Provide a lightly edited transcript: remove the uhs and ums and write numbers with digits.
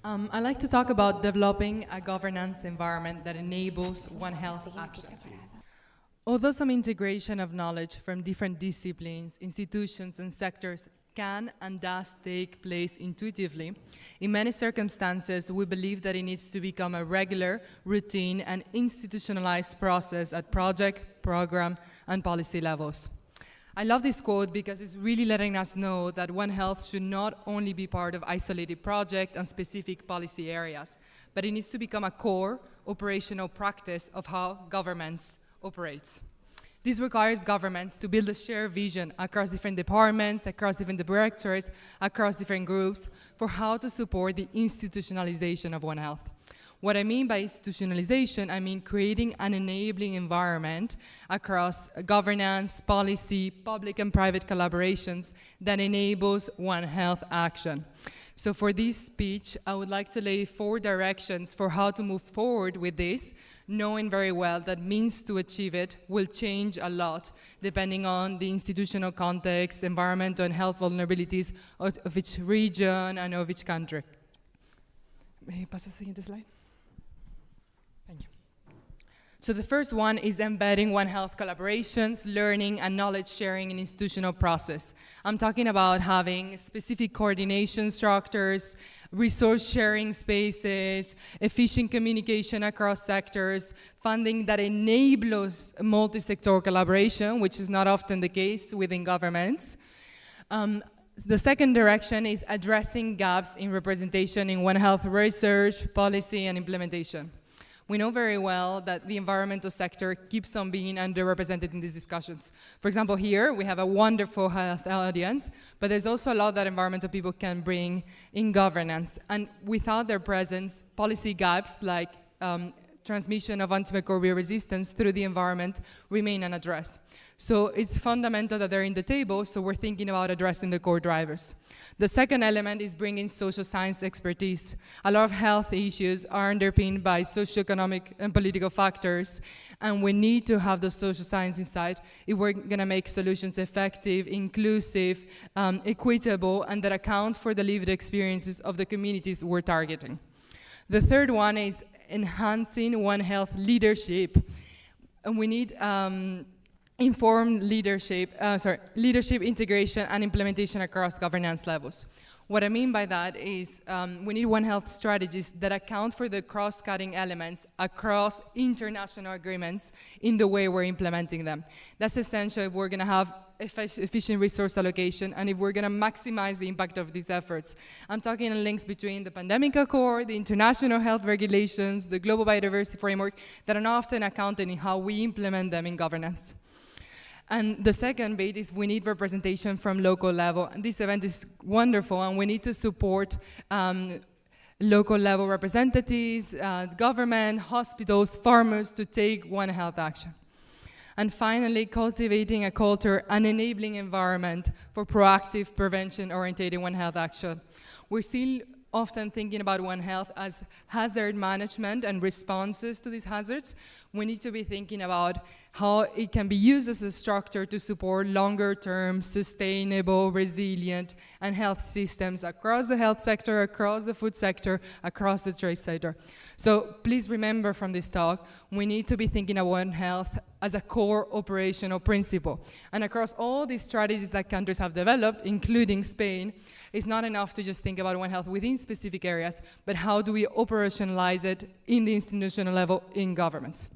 I'd like to talk about developing a governance environment that enables One Health action. Although some integration of knowledge from different disciplines, institutions, and sectors can and does take place intuitively, in many circumstances, we believe that it needs to become a regular, routine, and institutionalized process at project, program, and policy levels. I love this quote because it's really letting us know that One Health should not only be part of isolated project and specific policy areas, but it needs to become a core operational practice of how governments operate. This requires governments to build a shared vision across different departments, across different directorates, across different groups for how to support the institutionalization of One Health. What I mean by institutionalization, I mean creating an enabling environment across governance, policy, public and private collaborations that enables One Health action. So for this speech, I would like to lay 4 directions for how to move forward with this, knowing very well that means to achieve it will change a lot depending on the institutional context, environmental and health vulnerabilities of each region and of each country. May I pass the siguiente slide? Thank you. So the first one is embedding One Health collaborations, learning, and knowledge sharing in institutional process. I'm talking about having specific coordination structures, resource sharing spaces, efficient communication across sectors, funding that enables multi-sector collaboration, which is not often the case within governments. The second direction is addressing gaps in representation in One Health research, policy, and implementation. We know very well that the environmental sector keeps on being underrepresented in these discussions. For example, here we have a wonderful health audience, but there's also a lot that environmental people can bring in governance. And without their presence, policy gaps like transmission of antimicrobial resistance through the environment remain unaddressed. So it's fundamental that they're in the table, so we're thinking about addressing the core drivers. The second element is bringing social science expertise. A lot of health issues are underpinned by socioeconomic and political factors, and we need to have the social science inside if we're going to make solutions effective, inclusive, equitable, and that account for the lived experiences of the communities we're targeting. The third one is enhancing One Health leadership. And we need informed leadership integration and implementation across governance levels. What I mean by that is we need One Health strategies that account for the cross-cutting elements across international agreements in the way we're implementing them. That's essential if we're going to have efficient resource allocation and if we're going to maximize the impact of these efforts. I'm talking links between the Pandemic Accord, the international health regulations, the global biodiversity framework that are often accounted in how we implement them in governance. And the second bit is we need representation from local level. And this event is wonderful, and we need to support local level representatives, government, hospitals, farmers to take One Health action. And finally, cultivating a culture and enabling environment for proactive prevention-oriented One Health action. We're still often thinking about One Health as hazard management and responses to these hazards. We need to be thinking about how it can be used as a structure to support longer-term, sustainable, resilient, and health systems across the health sector, across the food sector, across the trade sector. So please remember from this talk, we need to be thinking of One Health as a core operational principle. And across all these strategies that countries have developed, including Spain, it's not enough to just think about One Health within specific areas, but how do we operationalize it in the institutional level in governments.